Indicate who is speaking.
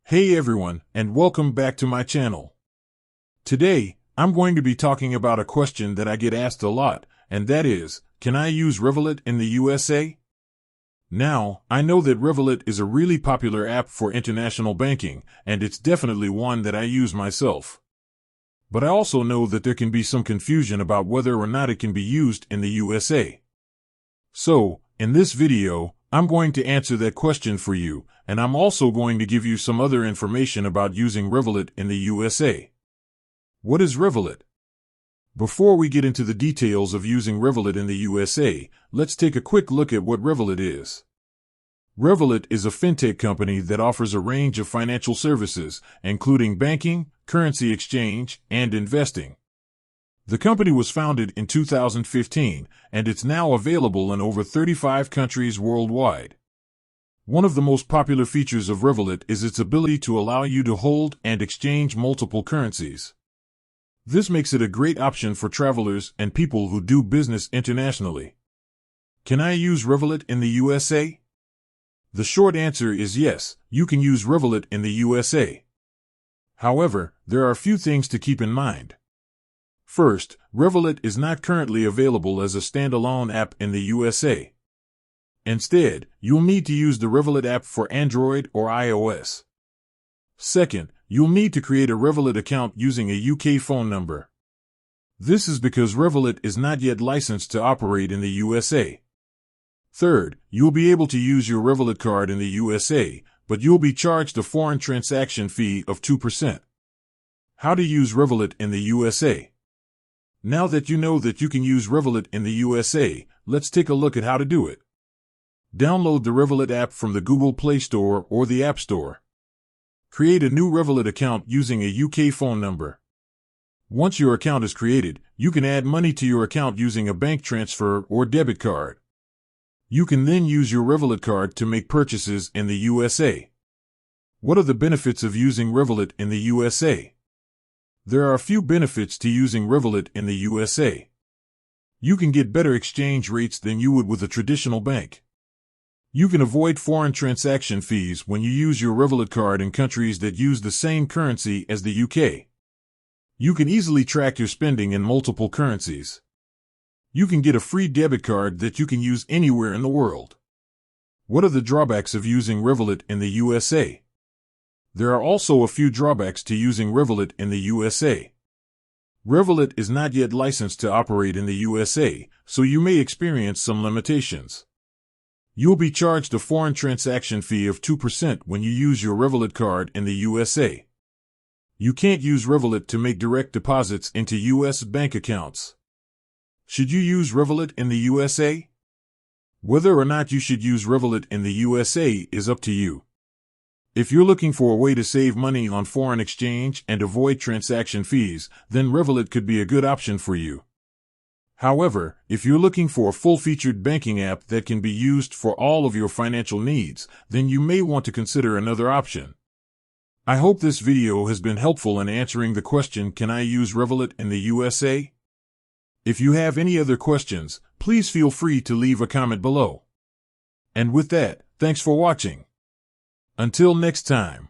Speaker 1: Hey everyone, and welcome back to my channel. Today, I'm going to be talking about a question that I get asked a lot, and that is, can I use Revolut in the USA? Now, I know that Revolut is a really popular app for international banking, and it's definitely one that I use myself. But I also know that there can be some confusion about whether or not it can be used in the USA. So, in this video, I'm going to answer that question for you, and I'm also going to give you some other information about using Revolut in the USA. What is Revolut? Before we get into the details of using Revolut in the USA, let's take a quick look at what Revolut is. Revolut is a fintech company that offers a range of financial services, including banking, currency exchange, and investing. The company was founded in 2015, and it's now available in over 35 countries worldwide. One of the most popular features of Revolut is its ability to allow you to hold and exchange multiple currencies. This makes it a great option for travelers and people who do business internationally. Can I use Revolut in the USA? The short answer is yes, you can use Revolut in the USA. However, there are a few things to keep in mind. First, Revolut is not currently available as a standalone app in the USA. Instead, you'll need to use the Revolut app for Android or iOS. Second, you'll need to create a Revolut account using a UK phone number. This is because Revolut is not yet licensed to operate in the USA. Third, you'll be able to use your Revolut card in the USA, but you'll be charged a foreign transaction fee of 2%. How to use Revolut in the USA? Now that you know that you can use Revolut in the USA, let's take a look at how to do it. Download the Revolut app from the Google Play Store or the App Store. Create a new Revolut account using a UK phone number. Once your account is created, you can add money to your account using a bank transfer or debit card. You can then use your Revolut card to make purchases in the USA. What are the benefits of using Revolut in the USA? There are a few benefits to using Revolut in the USA. You can get better exchange rates than you would with a traditional bank. You can avoid foreign transaction fees when you use your Revolut card in countries that use the same currency as the UK. You can easily track your spending in multiple currencies. You can get a free debit card that you can use anywhere in the world. What are the drawbacks of using Revolut in the USA? There are also a few drawbacks to using Revolut in the USA. Revolut is not yet licensed to operate in the USA, so you may experience some limitations. You'll be charged a foreign transaction fee of 2% when you use your Revolut card in the USA. You can't use Revolut to make direct deposits into US bank accounts. Should you use Revolut in the USA? Whether or not you should use Revolut in the USA is up to you. If you're looking for a way to save money on foreign exchange and avoid transaction fees, then Revolut could be a good option for you. However, if you're looking for a full-featured banking app that can be used for all of your financial needs, then you may want to consider another option. I hope this video has been helpful in answering the question, can I use Revolut in the USA? If you have any other questions, please feel free to leave a comment below. And with that, thanks for watching. Until next time.